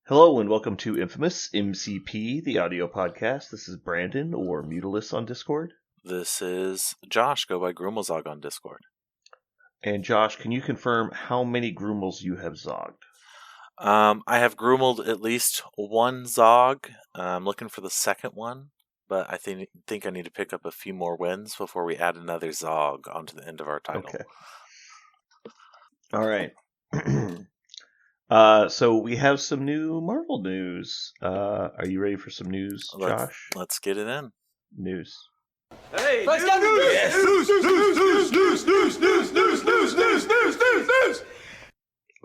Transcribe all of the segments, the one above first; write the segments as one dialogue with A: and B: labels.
A: Hello and welcome to Infamous MCP, the audio podcast. This is Brandon or Mutalis on Discord.
B: This is Josh, go by Grumelzog on Discord.
A: And Josh, can you confirm how many Grumels you have zogged?
B: I have Grumeled at least one Zog. I'm looking for the second one, but I think I need to pick up a few more wins before we add another Zog onto the end of our title.
A: Okay. All right. So we have some new Marvel news. Are you ready for some news, Josh?
B: Let's get it in.
A: News.
C: Hey, news! Yes. News!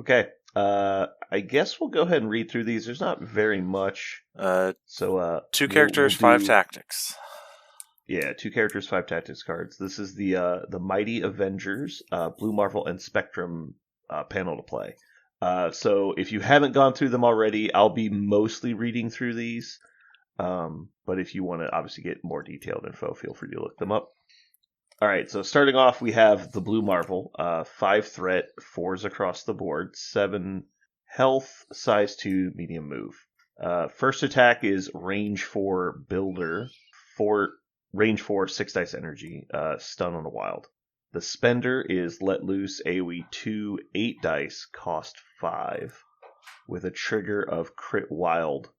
A: Okay. I guess we'll go ahead and read through these. There's not very much.
B: Two characters, five tactics.
A: Yeah, 2 characters, 5 tactics cards. This is the Mighty Avengers, Blue Marvel and Spectrum panel to play. So if you haven't gone through them already, I'll be mostly reading through these. But if you want to obviously get more detailed info, feel free to look them up. All right, so starting off, we have the Blue Marvel, 5 threat, 4s across the board, 7 health, size 2, medium move. First attack is range 4 builder, range 4, 6 dice energy, stun on a wild. The spender is let loose, AoE 2, 8 dice, cost 5, with a trigger of crit wild.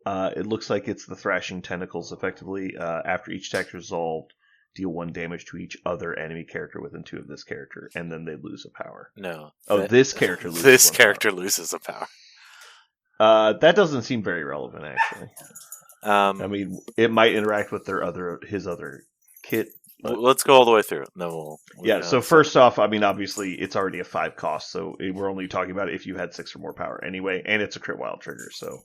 A: It looks like it's the Thrashing Tentacles, effectively. After each attack is resolved, deal 1 damage to each other enemy character within 2 of this character, and then they lose a power.
B: No.
A: This character loses
B: This character loses a power.
A: That doesn't seem very relevant, actually. I mean, it might interact with his other kit.
B: Let's go all the way through. No,
A: so first off, I mean, obviously, it's already a 5 cost, so we're only talking about it if you had 6 or more power anyway, and it's a crit wild trigger, so...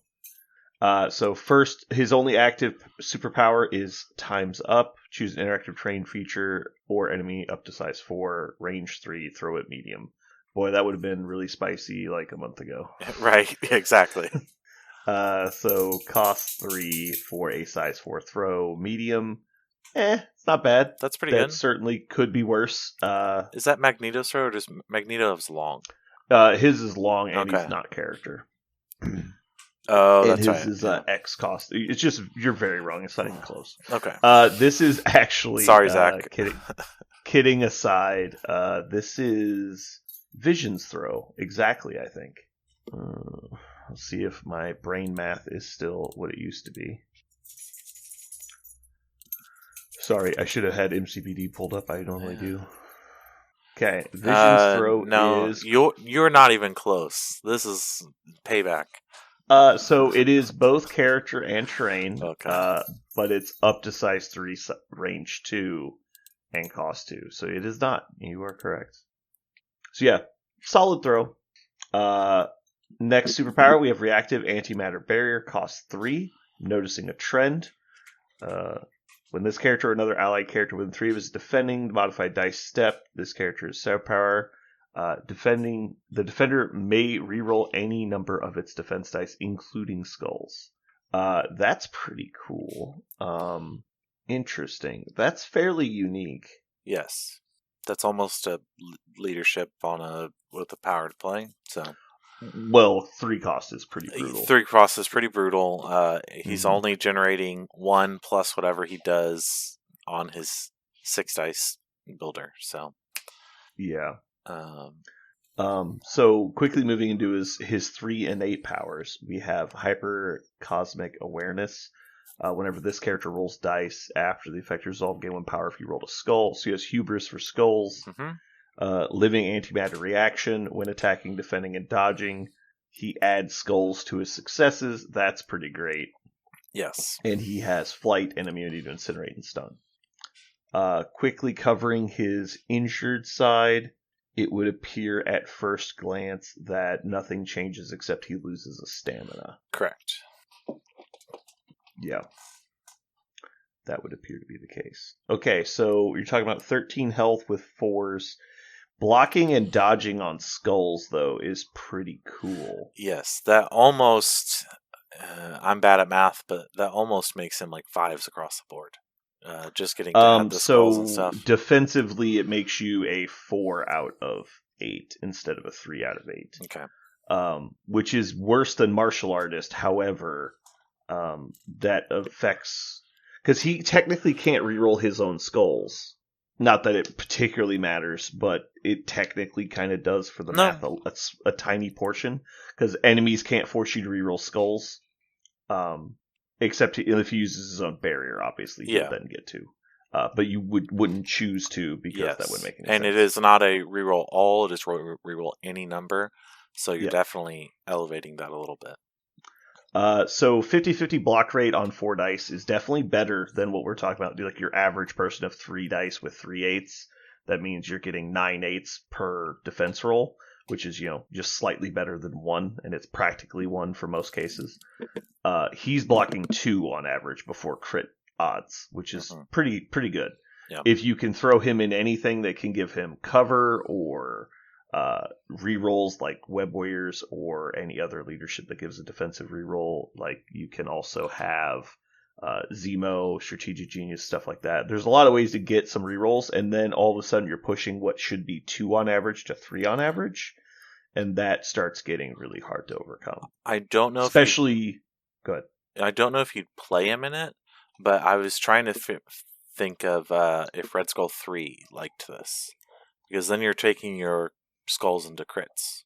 A: So first, his only active superpower is Time's Up. Choose an interactive terrain feature or enemy up to size 4, range 3, throw it medium. Boy, that would have been really spicy like a month ago.
B: Right, exactly.
A: So cost 3 for a size 4 throw, medium. It's not bad.
B: That's pretty good.
A: That certainly could be worse.
B: Is that Magneto's throw or does Magneto have long?
A: His is long and he's not character.
B: Oh,
A: that's
B: right.
A: His is X cost. It's just, you're very wrong. It's not even close.
B: Okay.
A: This is actually...
B: Sorry, Zach.
A: Kidding aside, this is Vision's throw. Exactly, I think. Let's see if my brain math is still what it used to be. Sorry, I should have had MCPD pulled up. I normally do. Okay, Vision's throw is...
B: You're not even close. This is payback.
A: So it is both character and terrain, but it's up to size 3, range 2, and cost 2. So it is not. You are correct. So yeah, solid throw. Next superpower, we have Reactive Antimatter Barrier, cost 3. Noticing a trend. When this character or another allied character within 3 of us is defending the modified dice step, this character is superpower. The defender may reroll any number of its defense dice, including skulls. That's pretty cool. Interesting. That's fairly unique.
B: Yes, that's almost a leadership with the power to play. So,
A: well, 3 cost is pretty brutal.
B: 3 cost is pretty brutal. He's only generating 1 plus whatever he does on his 6 dice builder. So,
A: yeah. So quickly moving into his 3 innate powers, we have Hyper Cosmic Awareness. Whenever this character rolls dice after the effect resolve, gain 1 power if you rolled a skull. So he has Hubris for skulls. Living Antimatter Reaction. When attacking, defending, and dodging, he adds skulls to his successes. That's pretty great.
B: Yes.
A: And he has Flight and immunity to Incinerate and Stun. Quickly covering his injured side, it would appear at first glance that nothing changes except he loses a stamina.
B: Correct.
A: Yeah. That would appear to be the case. Okay, so you're talking about 13 health with 4s. Blocking and dodging on skulls, though, is pretty cool.
B: Yes, that almost... I'm bad at math, but that almost makes him like 5s across the board. Just getting down the skulls and stuff.
A: Defensively, it makes you a 4 out of 8 instead of a 3 out of 8.
B: Okay.
A: which is worse than martial artist. However, that affects because he technically can't reroll his own skulls. Not that it particularly matters, but it technically kind of does for the math a tiny portion because enemies can't force you to reroll skulls, except if he uses his own barrier. Obviously, he would then get to. But you wouldn't choose to because that would make any sense.
B: And it is not a reroll all; it is reroll any number. So you're definitely elevating that a little bit.
A: So 50-50 block rate on 4 dice is definitely better than what we're talking about. Like your average person of 3 dice with 3/8. That means you're getting 9/8 per defense roll, which is, just slightly better than 1, and it's practically 1 for most cases. He's blocking 2 on average before crit odds, which is pretty good.
B: Yeah.
A: If you can throw him in anything that can give him cover or rerolls like Web Warriors or any other leadership that gives a defensive reroll, like you can also have Zemo, Strategic Genius, stuff like that. There's a lot of ways to get some rerolls, and then all of a sudden you're pushing what should be 2 on average to 3 on average, and that starts getting really hard to overcome.
B: I don't know
A: go ahead.
B: I don't know if you'd play him in it, but I was trying to think of if Red Skull 3 liked this. Because then you're taking your skulls into crits.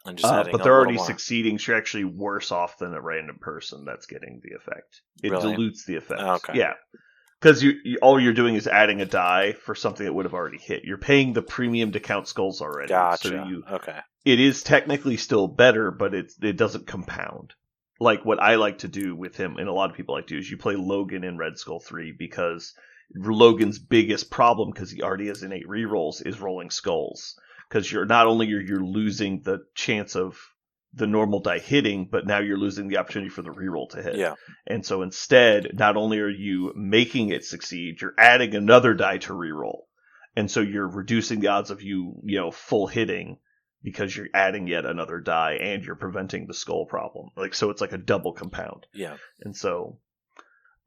B: And just adding
A: but they're already succeeding, so you're actually worse off than a random person that's getting the effect. It dilutes the effect.
B: Okay.
A: Yeah. Because all you're doing is adding a die for something that would have already hit. You're paying the premium to count skulls already.
B: Gotcha.
A: So
B: okay.
A: It is technically still better, but it doesn't compound. Like what I like to do with him, and a lot of people like to do, is you play Logan in Red Skull 3 because Logan's biggest problem, because he already has innate rerolls, is rolling skulls. Because you're not only you're losing the chance of the normal die hitting, but now you're losing the opportunity for the reroll to hit.
B: Yeah.
A: And so instead, not only are you making it succeed, you're adding another die to reroll. And so you're reducing the odds of you full hitting because you're adding yet another die and you're preventing the skull problem. So it's like a double compound.
B: Yeah.
A: And so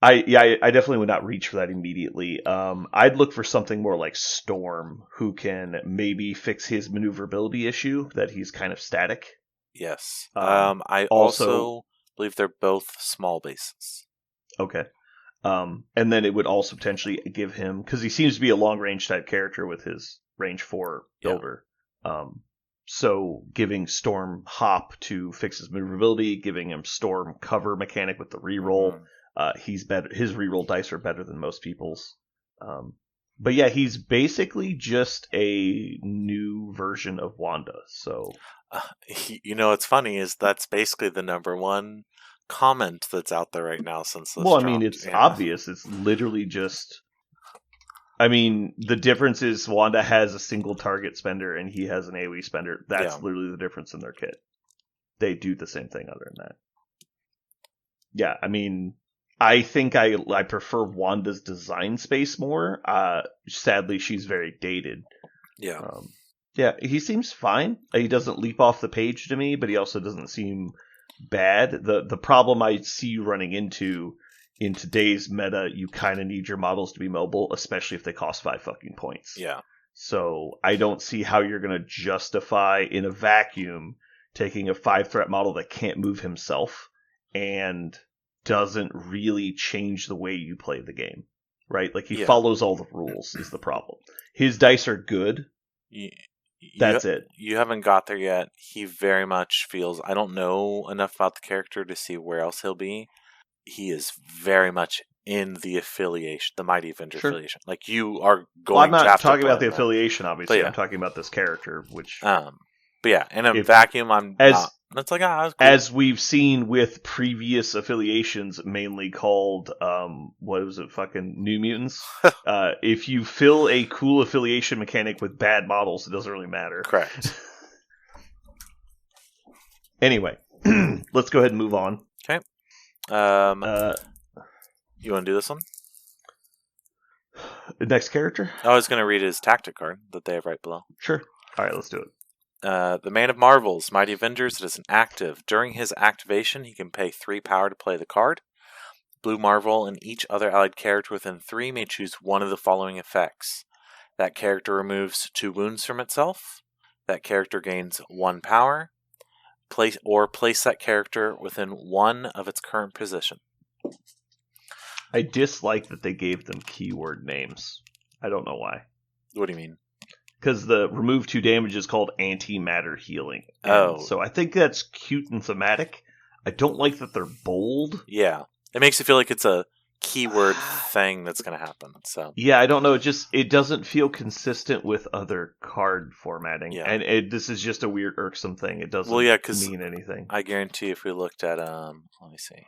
A: I definitely would not reach for that immediately. I'd look for something more like Storm, who can maybe fix his maneuverability issue, that he's kind of static.
B: Yes. I also believe they're both small bases.
A: Okay. And then it would also potentially give him, because he seems to be a long range type character with his range 4 builder. So giving Storm hop to fix his maneuverability, giving him Storm cover mechanic with the reroll. He's better. His reroll dice are better than most people's. But yeah, he's basically just a new version of Wanda. So,
B: what's funny is that's basically the number one comment that's out there right now since this
A: dropped.
B: I mean,
A: it's obvious. It's literally just. I mean, the difference is Wanda has a single target spender and he has an AoE spender. That's literally the difference in their kit. They do the same thing other than that. Yeah, I mean, I think I prefer Wanda's design space more. Sadly, she's very dated.
B: Yeah.
A: Yeah, he seems fine. He doesn't leap off the page to me, but he also doesn't seem bad. The problem I see you running into in today's meta, you kind of need your models to be mobile, especially if they cost 5 fucking points.
B: Yeah.
A: So I don't see how you're going to justify in a vacuum taking a 5-threat model that can't move himself and doesn't really change the way you play the game, right? Like he follows all the rules is the problem. His dice are good. That's it.
B: You haven't got there yet. He very much feels, I don't know enough about the character to see where else he'll be. He is very much in the affiliation, the Mighty Avengers affiliation. Like you are going.
A: Well, I'm not talking about the affiliation, obviously.
B: Yeah.
A: I'm talking about this character, which.
B: But yeah, in a vacuum, I'm not. It's like cool.
A: As we've seen with previous affiliations, mainly called what was it, fucking New Mutants. If you fill a cool affiliation mechanic with bad models, it doesn't really matter.
B: Correct.
A: Anyway, let's go ahead and move on.
B: Okay. You want to do this one?
A: The next character?
B: I was going to read his tactic card that they have right below.
A: Sure. All right, let's do it.
B: The Man of Marvels, Mighty Avengers, it is an active. During his activation, he can pay 3 power to play the card. Blue Marvel and each other allied character within 3 may choose one of the following effects. That character removes 2 wounds from itself. That character gains 1 power. place that character within one of its current position.
A: I dislike that they gave them keyword names. I don't know why.
B: What do you mean?
A: Because the remove 2 damage is called antimatter healing. So I think that's cute and thematic. I don't like that they're bold.
B: Yeah. It makes you feel like it's a keyword thing that's going to happen. So
A: yeah, I don't know. It doesn't feel consistent with other card formatting.
B: Yeah.
A: And this is just a weird, irksome thing. It doesn't mean anything.
B: I guarantee if we looked at, let me see.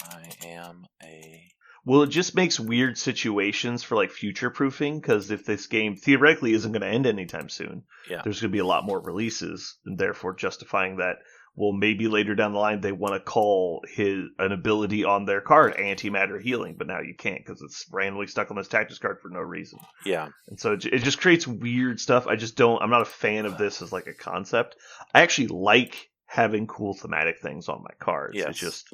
B: I am a...
A: Well, it just makes weird situations for like future proofing, because if this game theoretically isn't going to end anytime soon, there's going to be a lot more releases, and therefore justifying that. Well, maybe later down the line they want to call an ability on their card antimatter healing, but now you can't because it's randomly stuck on this tactics card for no reason.
B: Yeah,
A: and so it just creates weird stuff. I'm not a fan of this as like a concept. I actually like having cool thematic things on my cards.
B: Yes.
A: It's just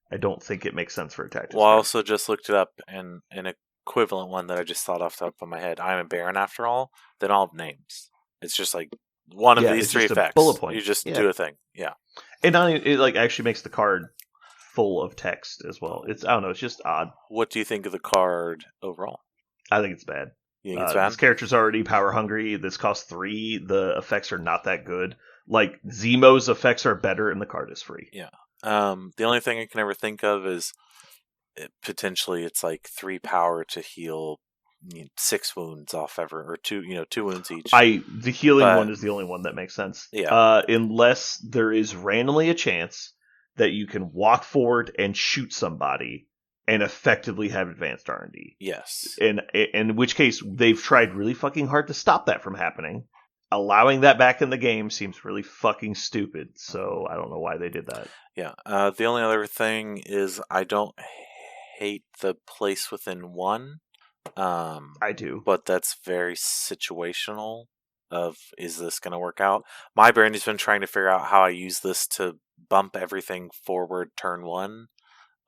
A: I don't think it makes sense for a tactics
B: Well,
A: card.
B: I also just looked it up, and an equivalent one that I just thought off the top of my head. I'm a Baron after all. They don't have names. It's just like one of these 3 effects.
A: Bullet point.
B: You just do a thing. Yeah.
A: And it like actually makes the card full of text as well. I don't know. It's just odd.
B: What do you think of the card overall?
A: I think it's bad.
B: You think it's bad?
A: This character's already power hungry. This costs 3. The effects are not that good. Like Zemo's effects are better, and the card is free.
B: Yeah. The only thing I can ever think of is potentially it's like 3 power to heal 6 wounds off or 2 wounds each.
A: The healing one is the only one that makes sense.
B: Yeah.
A: Unless there is randomly a chance that you can walk forward and shoot somebody and effectively have advanced R&D.
B: Yes.
A: In which case they've tried really fucking hard to stop that from happening. Allowing that back in the game seems really fucking stupid, so I don't know why they did that.
B: Yeah. The only other thing is I don't hate the place within one.
A: I do.
B: But that's very situational of, is this going to work out? My brain has been trying to figure out how I use this to bump everything forward turn 1.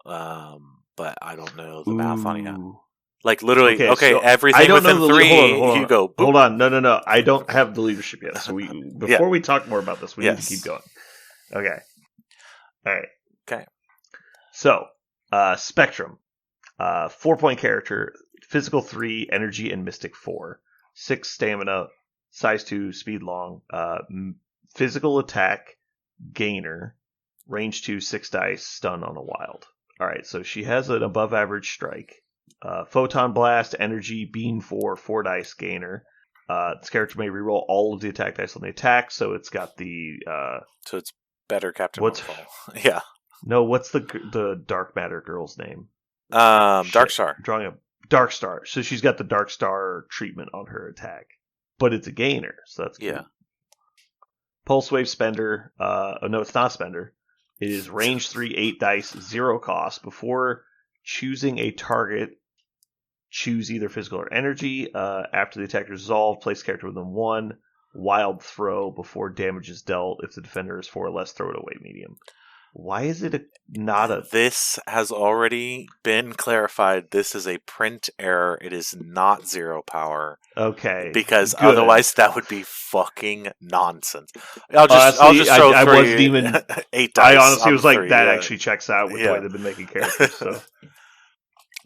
B: But I don't know the math on it. Like literally, okay, so everything within 3, you go. Boop.
A: Hold on, no. I don't have the leadership yet. So before we talk more about this, we need to keep going. Okay. All right.
B: Okay.
A: So, Spectrum, 4-point character, physical 3, energy and mystic 4, 6 stamina, size 2, speed long, physical attack, gainer, range 2, 6 dice, stun on a wild. All right, so she has an above average strike. Photon Blast, Energy, Beam 4, 4 dice, Gainer. This character may reroll all of the attack dice on the attack, so it's got the...
B: so it's better Captain Marvel. Yeah.
A: No, what's the Dark Matter girl's name?
B: Dark Star.
A: Drawing a Dark Star. So she's got the Dark Star treatment on her attack. But it's a Gainer, so that's good.
B: Yeah.
A: Pulse Wave Spender. No, it's not Spender. It is range 3, 8 dice, 0 cost. Before choosing a target, choose either physical or energy. After the attack is resolved, place character within 1. Wild throw before damage is dealt. If the defender is 4 or less, throw it away medium. Why is it not a...
B: This has already been clarified. This is a print error. It is not 0 power.
A: Okay.
B: Because
A: good.
B: Otherwise that would be fucking nonsense. I'll just throw
A: I wasn't even
B: 8 dice.
A: I honestly was like,
B: 3,
A: that actually checks out with the way they've been making characters. So.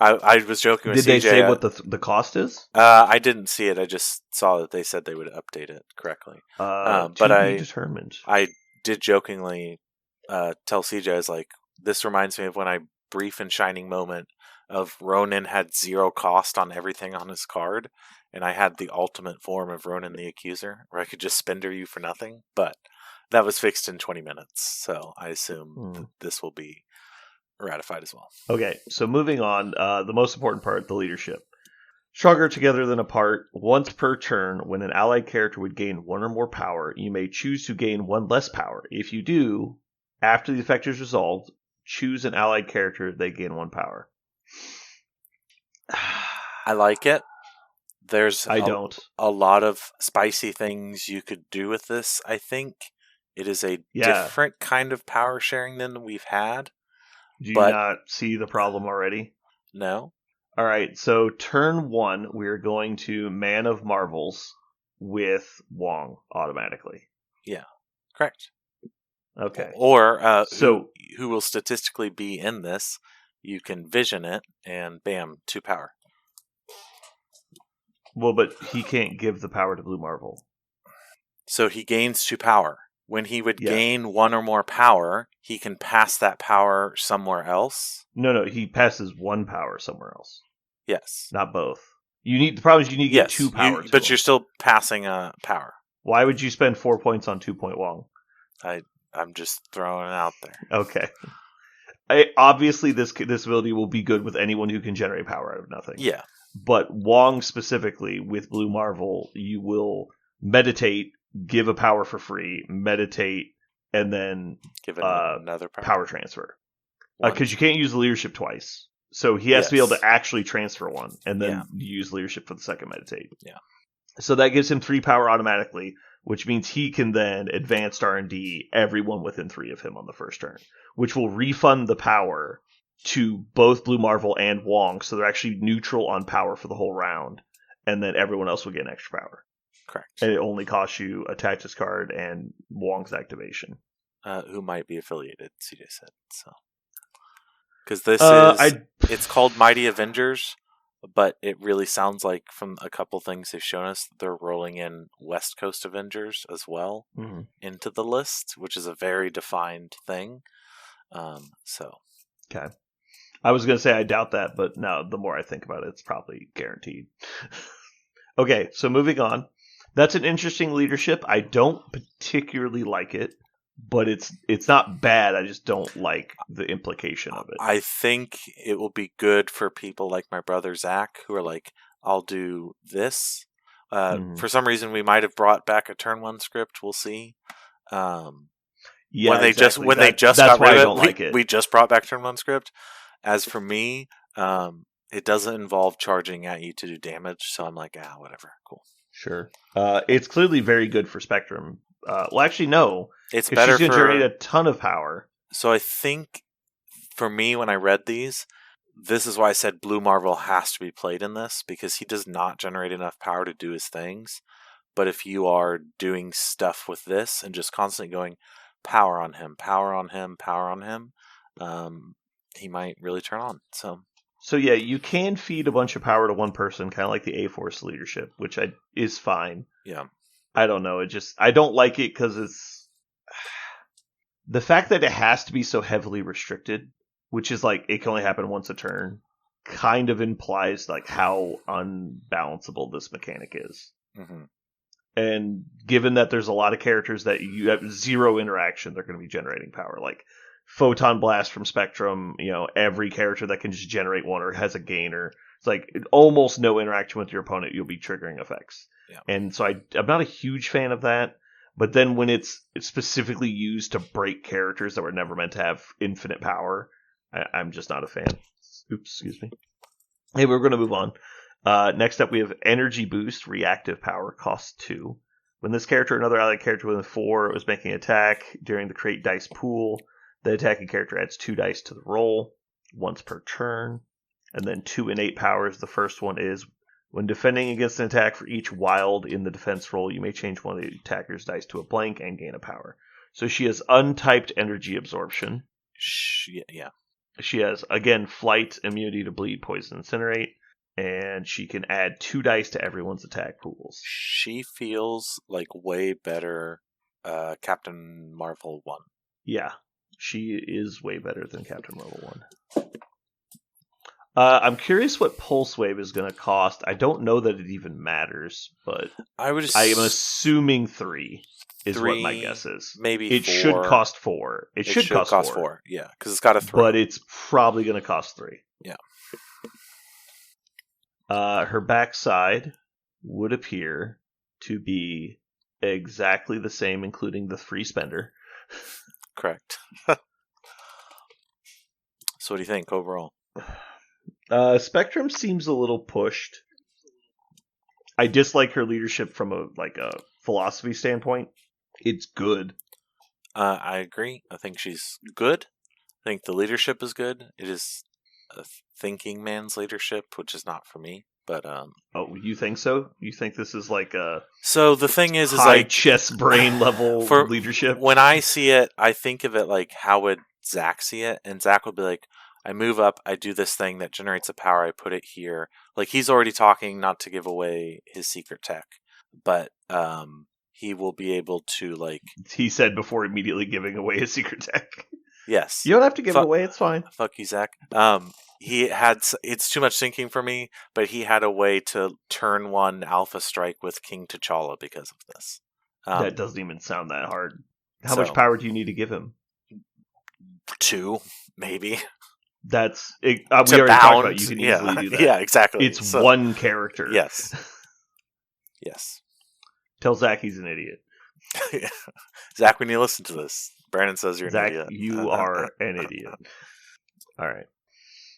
B: I was joking with CJ.
A: Did they say what the cost is?
B: I didn't see it. I just saw that they said they would update it correctly.
A: But I determined.
B: I did jokingly tell CJ, I was like, this reminds me of when I brief and shining moment of Ronin had 0 cost on everything on his card, and I had the ultimate form of Ronin the Accuser, where I could just spender you for nothing, but that was fixed in 20 minutes, so I assume this will be ratified as well.
A: Okay, so moving on, the most important part, the leadership. Stronger together than apart. Once per turn, when an allied character would gain 1 or more power, you may choose to gain 1 less power. If you do, after the effect is resolved, choose an allied character, they gain 1 power.
B: I like it. There's
A: a
B: lot of spicy things you could do with this, I think. It is a different kind of power sharing than we've had.
A: Do you not see the problem already?
B: No.
A: All right, so turn 1, we're going to Man of Marvels with Wong automatically.
B: Yeah, correct.
A: Okay.
B: Or
A: So
B: who will statistically be in this. You can vision it, and bam, 2 power.
A: well, but he can't give the power to Blue Marvel.
B: So he gains 2 power. When he would
A: Yeah.
B: gain 1 or more power, he can pass that power somewhere else.
A: No, he passes 1 power somewhere else.
B: Yes.
A: Not both. The problem is you need to get 2 power.
B: But you're still passing a power.
A: Why would you spend 4 points on 2-point Wong?
B: I'm just throwing it out there.
A: Okay. Obviously, this ability will be good with anyone who can generate power out of nothing.
B: Yeah.
A: But Wong specifically, with Blue Marvel, you will meditate, give a power for free, meditate, and then
B: give it another
A: power transfer. Because you can't use the leadership twice. So he has to be able to actually transfer 1, and then use leadership for the second meditate.
B: Yeah.
A: So that gives him 3 power automatically, which means he can then advanced R&D everyone within 3 of him on the first turn, which will refund the power to both Blue Marvel and Wong, so they're actually neutral on power for the whole round, and then everyone else will get an extra power.
B: Correct.
A: And it only costs you a Tactics card and Wong's activation.
B: Who might be affiliated, CJ said. So, because this it's called Mighty Avengers, but it really sounds like from a couple things they've shown us, they're rolling in West Coast Avengers as well into the list, which is a very defined thing.
A: Okay. I was going to say I doubt that, but now the more I think about it, it's probably guaranteed. Okay, so moving on. That's an interesting leadership. I don't particularly like it, but it's not bad. I just don't like the implication of it.
B: I think it will be good for people like my brother Zach, who are like, I'll do this. For some reason, we might have brought back a turn 1 script. We'll see. When they just got rid of it, we just brought back turn 1 script. As for me, it doesn't involve charging at you to do damage, so I'm like, whatever, cool.
A: Sure. It's clearly very good for Spectrum. Well, actually, no.
B: It's better
A: she's going to generate a ton of power.
B: So I think, for me, when I read these, this is why I said Blue Marvel has to be played in this, because he does not generate enough power to do his things. But if you are doing stuff with this and just constantly going power on him, power on him, power on him, he might really turn on. So
A: yeah, you can feed a bunch of power to one person, kind of like the A-Force leadership, which is fine.
B: Yeah.
A: I don't know. I don't like it because it's the fact that it has to be so heavily restricted, which is like it can only happen once a turn, kind of implies like how unbalanceable this mechanic is.
B: Mm-hmm.
A: And given that there's a lot of characters that you have 0 interaction, they're going to be generating power. Like Photon Blast from Spectrum, every character that can just generate 1 or has a gainer. It's like almost no interaction with your opponent, you'll be triggering effects.
B: Yeah.
A: And so I'm not a huge fan of that. But then when it's specifically used to break characters that were never meant to have infinite power, I'm just not a fan. Oops, excuse me. Hey, we're going to move on. Next up, we have Energy Boost, Reactive Power, cost 2. When this character or another allied character within 4 was making an attack during the create dice pool, the attacking character adds 2 dice to the roll, once per turn. And then 2 innate powers. The first one is, when defending against an attack for each wild in the defense roll, you may change one of the attacker's dice to a blank and gain a power. So she has untyped energy absorption.
B: Yeah.
A: She has, again, flight, immunity to bleed, poison, incinerate. And she can add 2 dice to everyone's attack pools.
B: She feels like way better Captain Marvel 1.
A: Yeah, she is way better than Captain Marvel 1. I'm curious what Pulse Wave is going to cost. I don't know that it even matters, but I am assuming 3 is what my guess is.
B: Maybe
A: it
B: 4.
A: Should cost 4. It should cost 4.
B: Yeah, because it's got a 3.
A: But it's probably going to cost 3.
B: Yeah.
A: Her backside would appear to be exactly the same, including the free spender.
B: Correct. So what do you think overall?
A: Spectrum seems a little pushed. I dislike her leadership from a philosophy standpoint. It's good.
B: I agree. I think she's good. I think the leadership is good. It is a thinking man's leadership, which is not for me. But
A: Oh, you think so? You think this is like a
B: so the thing is
A: high
B: like
A: chess brain level
B: for
A: leadership?
B: when I see it, I think of it like how would Zach see it, and Zach would be like, I move up, I do this thing that generates a power, I put it here. Like he's already talking, not to give away his secret tech, but he will be able to like.
A: He said before immediately giving away his secret tech.
B: Yes,
A: You don't have to give it away. It's fine.
B: Fuck you, Zach. He had it's too much thinking for me, but he had a way to turn one alpha strike with King T'Challa because of this.
A: That doesn't even sound that hard. How much power do you need to give him?
B: 2, maybe.
A: That's it. We already talked about. You can easily do that.
B: Yeah, exactly.
A: It's one character.
B: Yes. Yes.
A: Tell Zach he's an idiot.
B: Zach, when you listen to this, Brandon says you're
A: Zach,
B: an idiot.
A: You are an idiot. All right.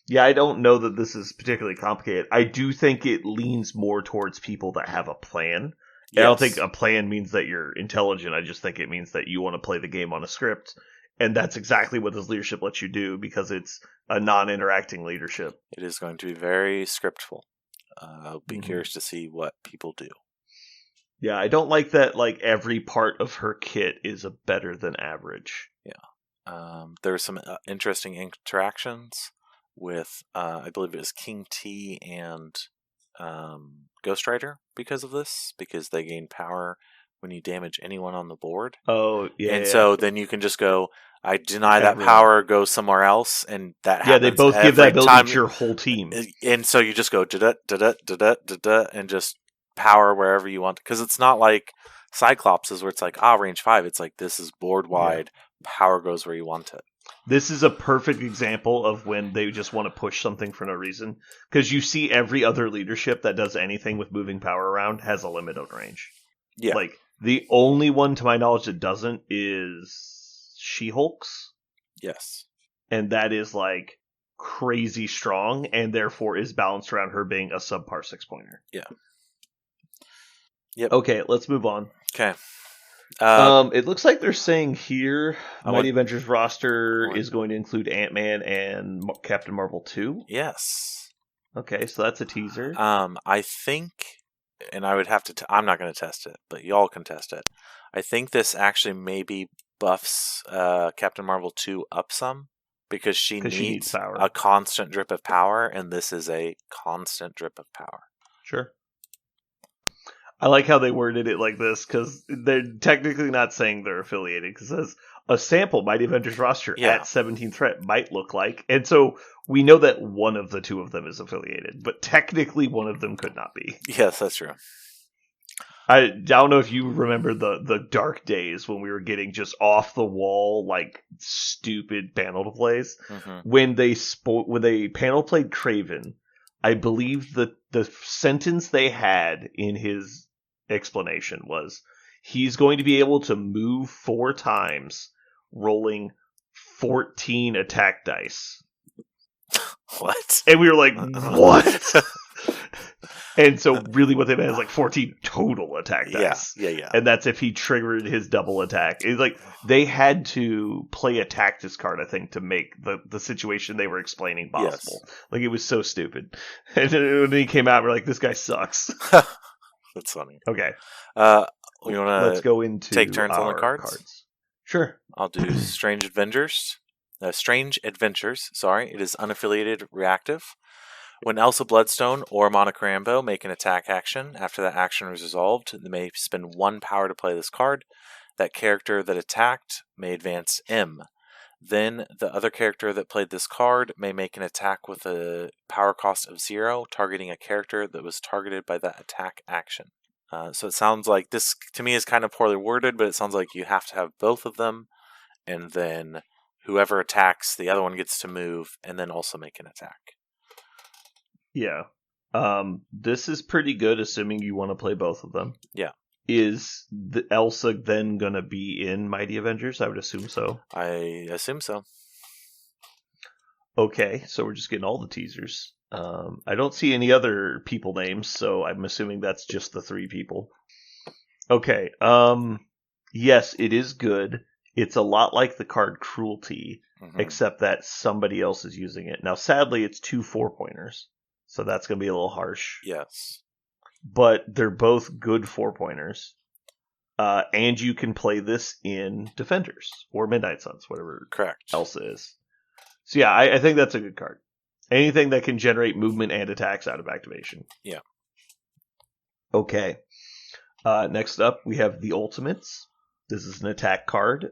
A: Yeah, I don't know that this is particularly complicated. I do think it leans more towards people that have a plan. Yes. I don't think a plan means that you're intelligent. I just think it means that you want to play the game on a script. And that's exactly what this leadership lets you do because it's a non-interacting leadership.
B: It is going to be very scriptful. I'll be curious to see what people do.
A: Yeah, I don't like that like every part of her kit is a better than average.
B: Yeah. There were some interesting interactions with, I believe it was King T and Ghost Rider because of this, because they gain power when you damage anyone on the board.
A: Oh, yeah.
B: And so then you can just go, I deny that power, go somewhere else, and that happens.
A: Yeah, they both give that ability to your whole team.
B: And so you just go da-da-da-da-da-da-da, and just power wherever you want. Because it's not like Cyclops is where it's like, range 5. It's like, this is board wide, power goes where you want it.
A: This is a perfect example of when they just want to push something for no reason. Because you see every other leadership that does anything with moving power around has a limit on range.
B: Yeah.
A: Like, the only one, to my knowledge, that doesn't is She-Hulk's.
B: Yes.
A: And that is, like, crazy strong, and therefore is balanced around her being a subpar 6-pointer.
B: Yeah. Yep.
A: Okay, let's move on.
B: Okay.
A: It looks like they're saying here Mighty Avengers roster is going to include Ant-Man and Captain Marvel 2.
B: Yes.
A: Okay, so that's a teaser.
B: I think, and I would have to, I'm not going to test it, but y'all can test it. I think this actually maybe buffs Captain Marvel 2 up some, because she needs power. A constant drip of power, and this is a constant drip of power.
A: Sure. I like how they worded it like this, because they're technically not saying they're affiliated, because it says a sample Mighty Avengers roster at 17th threat might look like. And so we know that one of the two of them is affiliated, but technically one of them could not be.
B: Yes, that's true.
A: I don't know if you remember the dark days when we were getting just off the wall, like, stupid panel plays. Mm-hmm. When they panel played Kraven, I believe the sentence they had in his explanation was, he's going to be able to move 4 times, rolling 14 attack dice.
B: What?
A: And we were like, what? And so really what they meant is like 14 total attack dice.
B: Yeah.
A: And that's if he triggered his double attack. It's like they had to play a tactics card, I think, to make the situation they were explaining possible. Yes. Like, it was so stupid. And then when he came out, we're like, this guy sucks.
B: That's funny.
A: Okay.
B: Let's
A: go into
B: take turns on the cards.
A: Sure.
B: I'll do Strange Adventures. Strange Adventures. Sorry, it is unaffiliated reactive. When Elsa Bloodstone or Monica Rambeau make an attack action, after that action is resolved, they may spend 1 power to play this card. That character that attacked may advance M. Then the other character that played this card may make an attack with a power cost of 0, targeting a character that was targeted by that attack action. So it sounds like this, to me, is kind of poorly worded, but it sounds like you have to have both of them, and then whoever attacks, the other one gets to move, and then also make an attack.
A: Yeah. This is pretty good, assuming you want to play both of them.
B: Yeah.
A: Is the Elsa then going to be in Mighty Avengers? I would assume so.
B: I assume so.
A: Okay, so we're just getting all the teasers. I don't see any other people names, so I'm assuming that's just the 3 people. Okay, yes, it is good. It's a lot like the card Cruelty, except that somebody else is using it. Now, sadly, it's 2 4-pointers. So that's going to be a little harsh.
B: Yes.
A: But they're both good 4-pointers. And you can play this in Defenders or Midnight Suns, whatever
B: Correct.
A: else it is. So yeah, I think that's a good card. Anything that can generate movement and attacks out of activation.
B: Yeah.
A: Okay. Next up, we have the Ultimates. This is an attack card.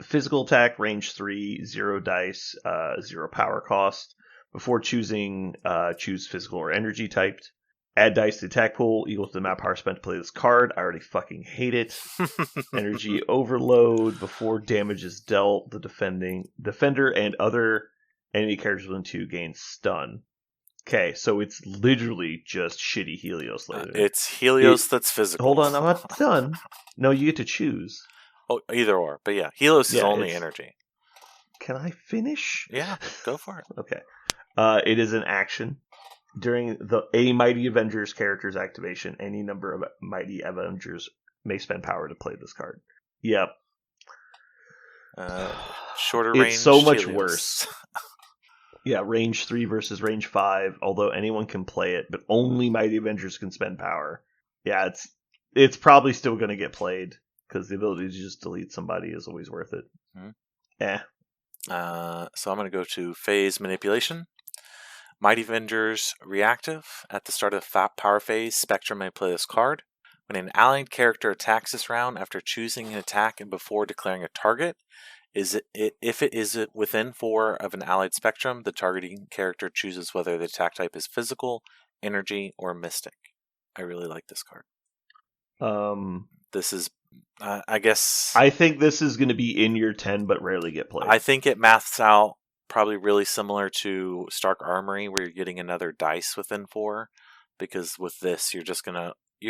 A: Physical attack, range 3, 0 dice, 0 power cost. Before choosing, choose physical or energy typed. Add dice to the attack pool equal to the amount of power spent to play this card. I already fucking hate it. Energy overload. Before damage is dealt, the defender and other enemy characters within 2 gain stun. Okay, so it's literally just shitty Helios laser.
B: It's Helios that's physical.
A: Hold on, I'm not done. No, you get to choose.
B: Oh, either or. But yeah, Helios is only energy.
A: Can I finish?
B: Yeah, go for it.
A: Okay. It is an action. During a Mighty Avengers character's activation, any number of Mighty Avengers may spend power to play this card. Yep.
B: Shorter range.
A: It's so much
B: Helios.
A: worse. Yeah, range 3 versus range 5, although anyone can play it, but only Mighty Avengers can spend power. Yeah, it's probably still going to get played, because the ability to just delete somebody is always worth it.
B: So I'm going to go to phase manipulation. Mighty Avengers reactive. At the start of the power phase, Spectrum may play this card. When an allied character attacks this round after choosing an attack and before declaring a target, if it is within 4 of an allied Spectrum, the targeting character chooses whether the attack type is physical, energy, or mystic. I really like this card. This is, I guess...
A: I think this is going to be in your 10, but rarely get played.
B: I think it maths out probably really similar to Stark Armory, where you're getting another dice within 4, because with this, you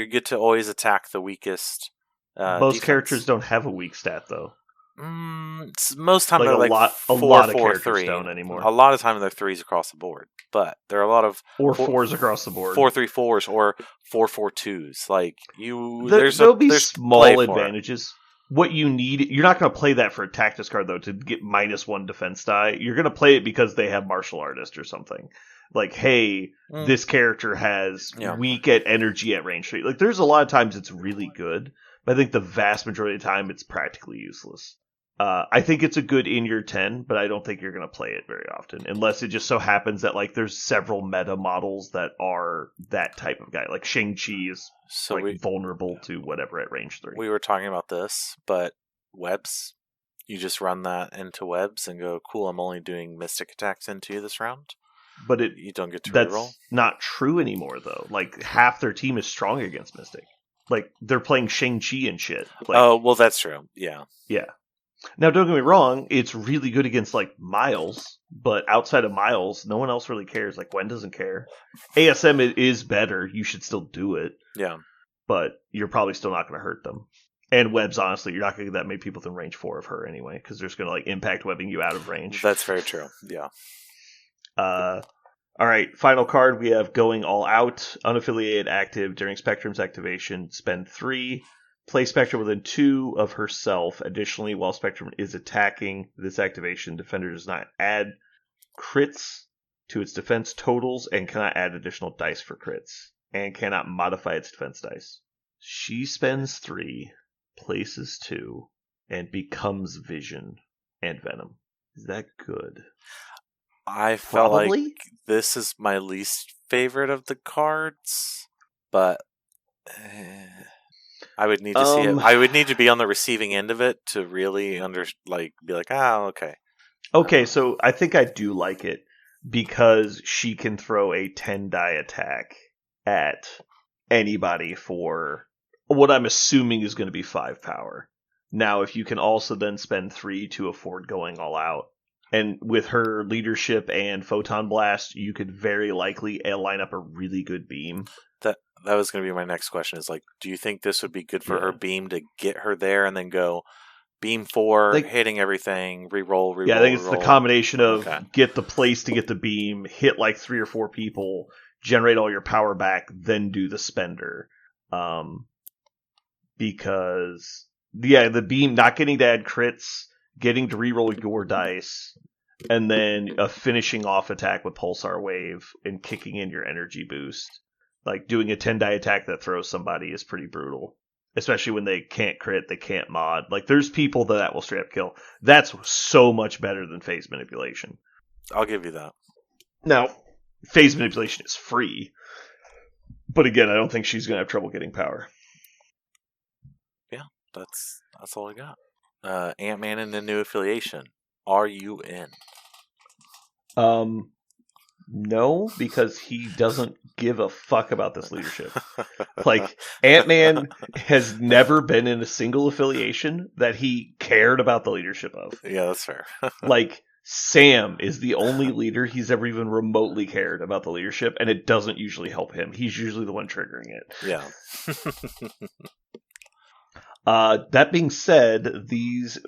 B: get to always attack the weakest.
A: Most characters don't have a weak stat, though.
B: Most time they're
A: a lot of
B: 4,
A: characters
B: 3.
A: don't anymore.
B: A lot of time they're 3s across the board, but there are a lot of
A: 4s across the board.
B: 4-3-4s or 4-4-2s. Like
A: there'll be small advantages. What you need, you're not going to play that for a tactics card though to get -1 defense die. You're going to play it because they have martial artist or something. Like, hey, this character has weak at energy at range 3. Like, there's a lot of times it's really good, but I think the vast majority of the time it's practically useless. I think it's a good in your 10, but I don't think you're going to play it very often, unless it just so happens that like there's several meta models that are that type of guy. Like Shang-Chi is vulnerable to whatever at range 3.
B: We were talking about this, but webs, you just run that into webs and go, cool, I'm only doing mystic attacks into you this round.
A: But
B: you don't get to
A: that's
B: reroll.
A: Not true anymore, though. Like, half their team is strong against Mystic. Like, they're playing Shang-Chi and shit. Like,
B: oh, well, that's true. Yeah.
A: Yeah. Now, don't get me wrong, it's really good against, like, Miles, but outside of Miles, no one else really cares. Like, Gwen doesn't care. ASM is better. You should still do it.
B: Yeah.
A: But you're probably still not going to hurt them. And webs, honestly, you're not going to get that many people within range 4 of her anyway, because they're just going to, like, impact webbing you out of range.
B: That's very true. Yeah.
A: All right, final card, we have Going All Out. Unaffiliated active. During Spectrum's activation, spend 3. Play Spectrum within 2 of herself. Additionally, while Spectrum is attacking this activation, Defender does not add crits to its defense totals and cannot add additional dice for crits, and cannot modify its defense dice. She spends 3, places 2, and becomes Vision and Venom. Is that good?
B: I felt like this is my least favorite of the cards, but I would need to see it. I would need to be on the receiving end of it to really be like, okay.
A: Okay, so I think I do like it because she can throw a 10-die attack at anybody for what I'm assuming is going to be 5 power. Now, if you can also then spend 3 to afford Going All Out, and with her leadership and Photon Blast, you could very likely line up a really good beam.
B: That was going to be my next question, is like, do you think this would be good for her beam to get her there and then go beam 4, hitting everything, re-roll?
A: Yeah, I think it's the combination of get the place to get the beam, hit like 3 or 4 people, generate all your power back, then do the spender. Because, the beam, not getting to add crits, getting to re-roll your dice, and then a finishing off attack with Pulsar Wave and kicking in your energy boost. Like, doing a 10-die attack that throws somebody is pretty brutal. Especially when they can't crit, they can't mod. Like, there's people that will straight up kill. That's so much better than phase manipulation.
B: I'll give you that.
A: Now, phase manipulation is free. But again, I don't think she's going to have trouble getting power.
B: Yeah, that's all I got. Ant-Man and the new affiliation. Are you in?
A: No, because he doesn't give a fuck about this leadership. Like, Ant-Man has never been in a single affiliation that he cared about the leadership of.
B: Yeah, that's fair.
A: Like, Sam is the only leader he's ever even remotely cared about the leadership, and it doesn't usually help him. He's usually the one triggering it.
B: Yeah.
A: That being said,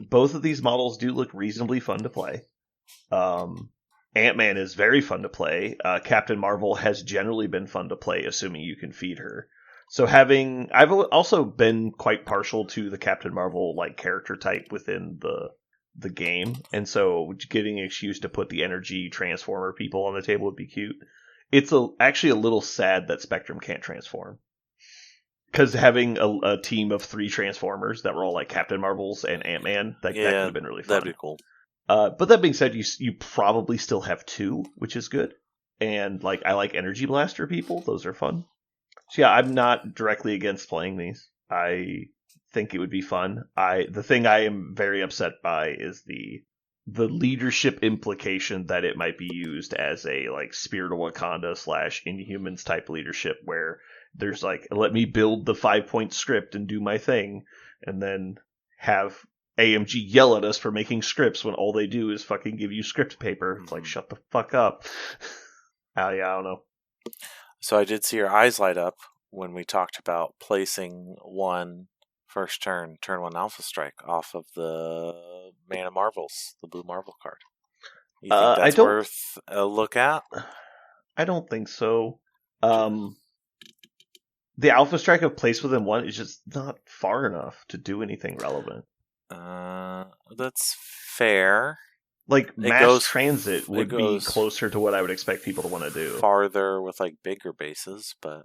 A: both of these models do look reasonably fun to play. Ant-Man is very fun to play. Captain Marvel has generally been fun to play, assuming you can feed her. So I've also been quite partial to the Captain Marvel like character type within the game, and so getting an excuse to put the energy transformer people on the table would be cute. It's actually a little sad that Spectrum can't transform. Because having a team of 3 Transformers that were all like Captain Marvels and Ant-Man, that could have been really fun.
B: That'd be cool.
A: But that being said, you probably still have 2, which is good. And like I like Energy Blaster people; those are fun. So yeah, I'm not directly against playing these. I think it would be fun. The thing I am very upset by is the leadership implication that it might be used as a like Spirit of Wakanda / Inhumans type leadership, where there's like, let me build the 5-point script and do my thing, and then have AMG yell at us for making scripts when all they do is fucking give you script paper. It's like, shut the fuck up. Yeah, I don't know.
B: So I did see your eyes light up when we talked about placing 1 first turn 1 Alpha Strike off of the Man of Marvels, the blue Marvel card. You think that's worth a look at?
A: I don't think so. The Alpha Strike of place within 1 is just not far enough to do anything relevant.
B: That's fair.
A: Like, mass transit would be closer to what I would expect people to want to do.
B: Farther with like bigger bases, but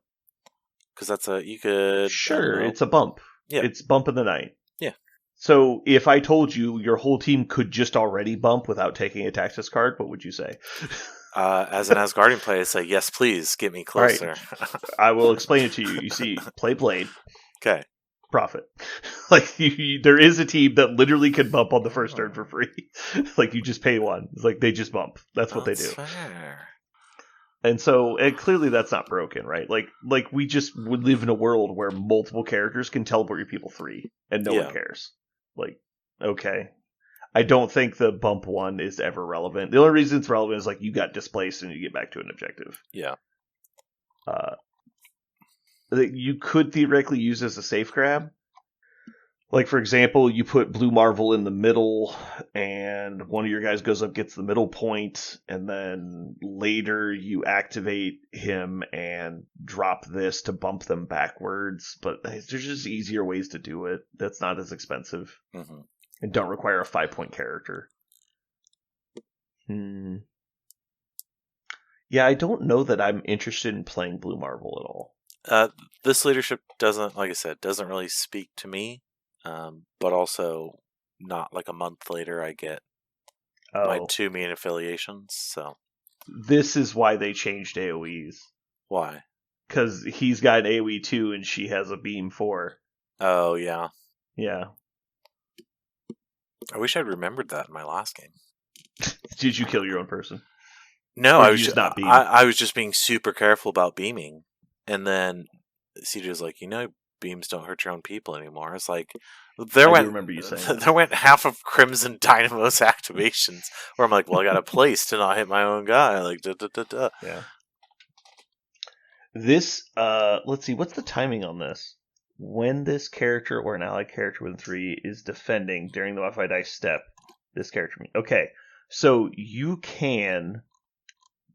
B: because you could
A: sure, it's a bump. Yeah, it's bump in the night.
B: Yeah.
A: So if I told you your whole team could just already bump without taking a Tactus card, what would you say?
B: As an Asgardian player, I say yes, please get me closer.
A: Right. I will explain it to you. You see, play Blade.
B: Okay.
A: Profit. Like, there is a team that literally can bump on the first turn for free. Like, you just pay 1. It's like, they just bump. That's what they do.
B: Fair.
A: And so, clearly that's not broken, right? Like we just would live in a world where multiple characters can teleport your people 3, and no one cares. Like, okay. I don't think the bump 1 is ever relevant. The only reason it's relevant is, like, you got displaced and you get back to an objective.
B: Yeah.
A: You could theoretically use as a safe grab. Like, for example, you put Blue Marvel in the middle, and one of your guys goes up, gets the middle point, and then later you activate him and drop this to bump them backwards. But there's just easier ways to do it. That's not as expensive.
B: Mm-hmm.
A: And don't require a 5-point character. Yeah, I don't know that I'm interested in playing Blue Marvel at all.
B: This leadership doesn't, like I said, doesn't really speak to me. But also, not like a month later, I get my 2 main affiliations. So
A: this is why they changed AoEs.
B: Why?
A: Because he's got an AoE 2 and she has a beam 4.
B: Oh yeah,
A: yeah.
B: I wish I'd remembered that in my last game.
A: Did you kill your own person?
B: No, I was just not beaming. I was just being super careful about beaming, and then CJ was like, beams don't hurt your own people anymore. It's like
A: remember you saying that.
B: There went half of Crimson Dynamo's activations where I'm like, well, I got a place to not hit my own guy. Like,
A: Yeah. This, let's see, what's the timing on this? When this character or an allied character within 3 is defending during the Wi-Fi dice step, this character. Okay, so you can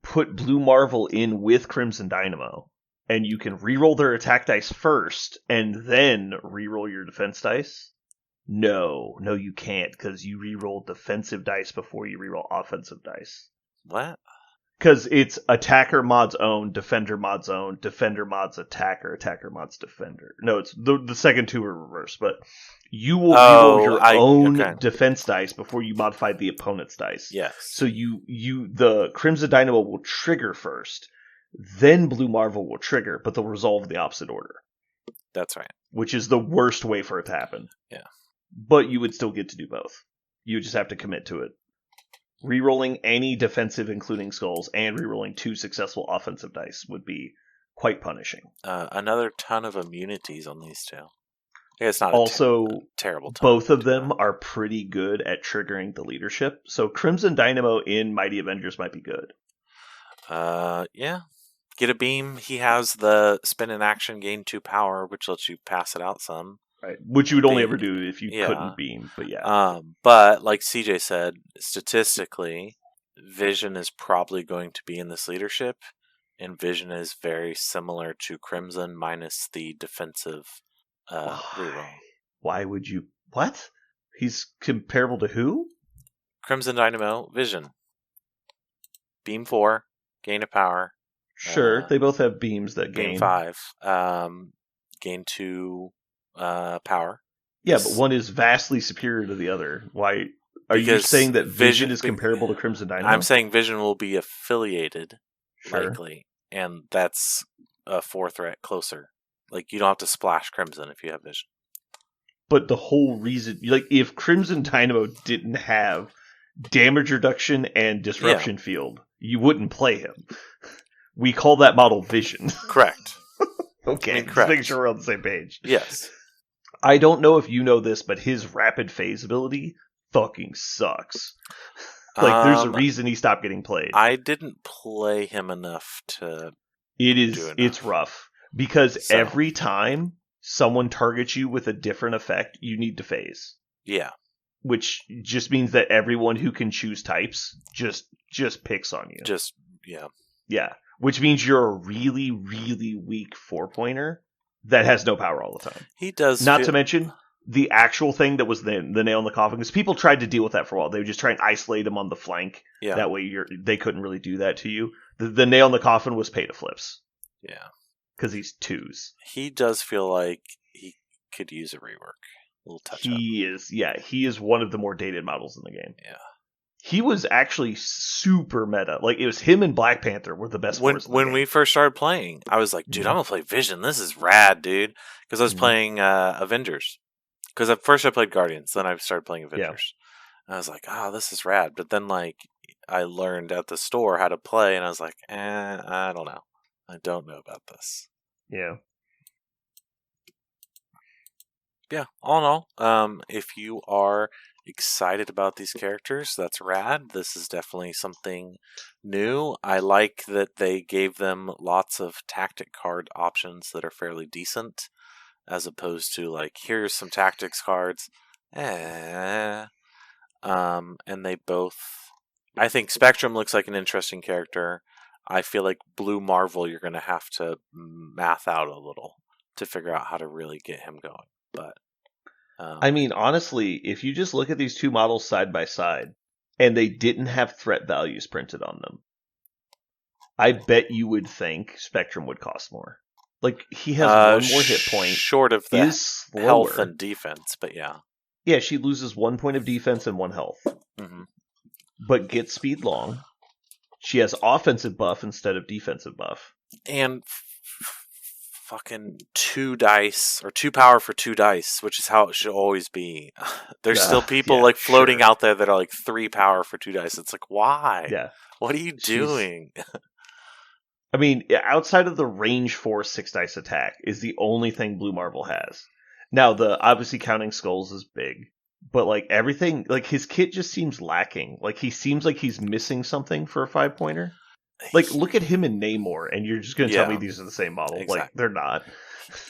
A: put Blue Marvel in with Crimson Dynamo. And you can reroll their attack dice first, and then reroll your defense dice. No, you can't, because you reroll defensive dice before you reroll offensive dice.
B: What?
A: Because it's attacker mods own, defender mods own, defender mods attacker, attacker mods defender. No, it's the second two are reversed, but you will reroll your own defense dice before you modify the opponent's dice.
B: Yes.
A: So the Crimson Dynamo will trigger first, then Blue Marvel will trigger, but they'll resolve in the opposite order.
B: That's right.
A: Which is the worst way for it to happen.
B: Yeah.
A: But you would still get to do both. You just have to commit to it. Rerolling any defensive, including skulls, and rerolling 2 successful offensive dice would be quite punishing.
B: Another ton of immunities on these two. It's not
A: also
B: a terrible ton.
A: Both of them are pretty good at triggering the leadership. So Crimson Dynamo in Mighty Avengers might be good.
B: Yeah. Get a beam. He has the spin in action, gain 2 power, which lets you pass it out some.
A: Right, which you would only ever do if you couldn't beam, but yeah.
B: But like CJ said, statistically, Vision is probably going to be in this leadership, and Vision is very similar to Crimson minus the defensive reroll.
A: Why would you? What? He's comparable to who?
B: Crimson Dynamo, Vision. Beam 4, gain a power.
A: Sure, they both have beams that gain
B: 5. Gain 2. Power.
A: Yeah, but one is vastly superior to the other. Why are you saying that Vision is comparable to Crimson Dynamo?
B: I'm saying Vision will be affiliated, likely, and that's a 4 threat closer. Like, you don't have to splash Crimson if you have Vision.
A: But the whole reason, like, if Crimson Dynamo didn't have damage reduction and disruption field, you wouldn't play him. We call that model Vision.
B: Correct.
A: Okay, just making sure we're on the same page.
B: Yes.
A: I don't know if you know this, but his rapid phase ability fucking sucks. Like, there's a reason he stopped getting played.
B: I didn't play him enough to.
A: It's rough. Because every time someone targets you with a different effect, you need to phase.
B: Yeah.
A: Which just means that everyone who can choose types just picks on you. Yeah. Which means you're a really, really weak 4-pointer that has no power all the time.
B: He does.
A: Not to mention the actual thing that was the nail in the coffin, because people tried to deal with that for a while. They would just try and isolate him on the flank.
B: Yeah.
A: That way they couldn't really do that to you. The nail in the coffin was pay to flips.
B: Yeah.
A: Because he's 2s.
B: He does feel like he could use a rework. A little touch up.
A: He is one of the more dated models in the game.
B: Yeah.
A: He was actually super meta. Like, it was him and Black Panther were the best.
B: When we first started playing, I was like, dude, I'm going to play Vision. This is rad, dude. Because I was playing Avengers. Because at first I played Guardians, then I started playing Avengers. And I was like, this is rad. But then, like, I learned at the store how to play, and I was like, I don't know. I don't know about this.
A: Yeah.
B: Yeah, all in all, if you are excited about these characters, that's rad. This is definitely something new. I like that they gave them lots of tactic card options that are fairly decent, as opposed to, like, here's some tactics cards. And they both... I think Spectrum looks like an interesting character. I feel like Blue Marvel, you're going to have to math out a little to figure out how to really get him going. But
A: I mean, honestly, if you just look at these two models side by side, and they didn't have threat values printed on them, I bet you would think Spectrum would cost more. Like, he has one more hit point.
B: Short of the health and defense, but yeah.
A: Yeah, she loses 1 point of defense and 1 health.
B: Mm-hmm.
A: But gets speed long. She has offensive buff instead of defensive buff.
B: And fucking 2 dice, or 2 power for 2 dice, which is how it should always be. There's still people floating out there that are like 3 power for 2 dice. It's like, why?
A: Yeah.
B: What are you doing?
A: I mean, outside of the range 4 6 dice attack is the only thing Blue Marvel has. Now, obviously counting skulls is big, but like everything, like his kit just seems lacking. Like he seems like he's missing something for a 5-pointer. Like, look at him and Namor, and you're just going to tell me these are the same model. Exactly. Like, they're not.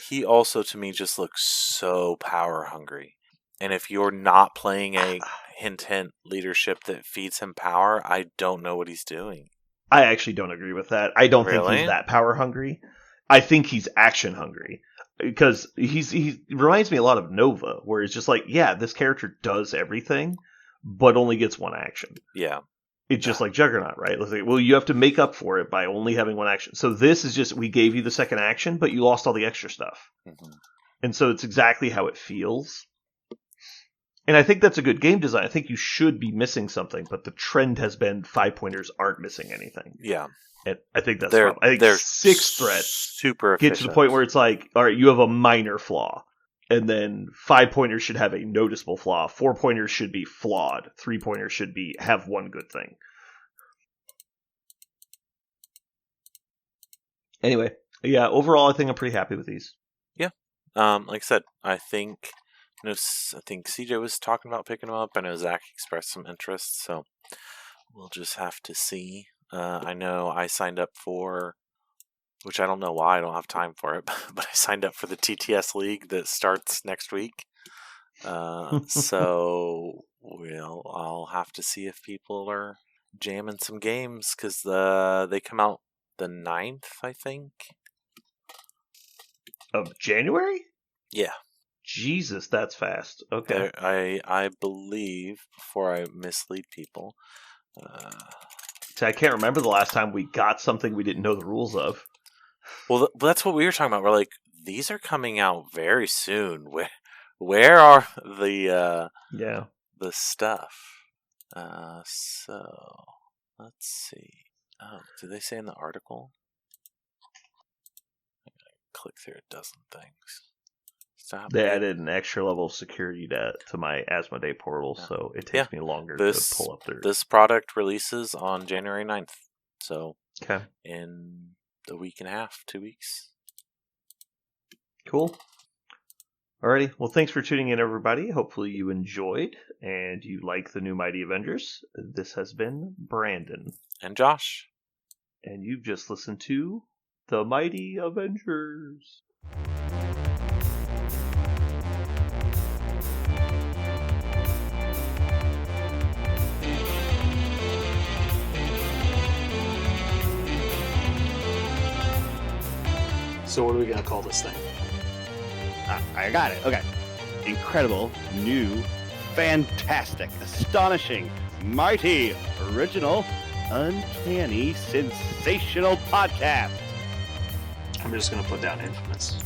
B: He also, to me, just looks so power hungry. And if you're not playing a hint leadership that feeds him power, I don't know what he's doing.
A: I actually don't agree with that. I don't think he's that power hungry. I think he's action hungry. because he reminds me a lot of Nova, where it's just like, yeah, this character does everything, but only gets one action.
B: Yeah.
A: It's just like Juggernaut, right? It's like, well, you have to make up for it by only having one action. So this is just, we gave you the second action, but you lost all the extra stuff. Mm-hmm. And so it's exactly how it feels. And I think that's a good game design. I think you should be missing something, but the trend has been 5-pointers aren't missing anything.
B: Yeah.
A: And I think that's the problem. I think 6 threats
B: super
A: get to the point where it's like, all right, you have a minor flaw. And then 5-pointers should have a noticeable flaw. 4-pointers should be flawed. 3-pointers should have one good thing. Anyway, yeah, overall, I think I'm pretty happy with these.
B: Yeah. Like I said, I think CJ was talking about picking them up. I know Zach expressed some interest, so we'll just have to see. I know I signed up for, which I don't know why I don't have time for it, but I signed up for the TTS League that starts next week. So I'll have to see if people are jamming some games, because they come out the 9th, I think.
A: Of January?
B: Yeah.
A: Jesus, that's fast. Okay.
B: I believe, before I mislead people.
A: I can't remember the last time we got something we didn't know the rules of.
B: Well, that's what we were talking about. We're like, these are coming out very soon. Where are the stuff? So let's see. Oh, did they say in the article? I gotta click through a dozen things.
A: They added an extra level of security to my Asmodee portal, so it takes me longer to pull up there.
B: This product releases on January 9th, so in a week and a half, 2 weeks.
A: Cool. Alrighty, well, thanks for tuning in, everybody. Hopefully you enjoyed, and you like the new Mighty Avengers. This has been Brandon.
B: And Josh.
A: And you've just listened to The Mighty Avengers.
D: So what are we going to call this thing?
E: I got it. Okay. Incredible, new, fantastic, astonishing, mighty, original, uncanny, sensational podcast.
D: I'm just going to put down infamous.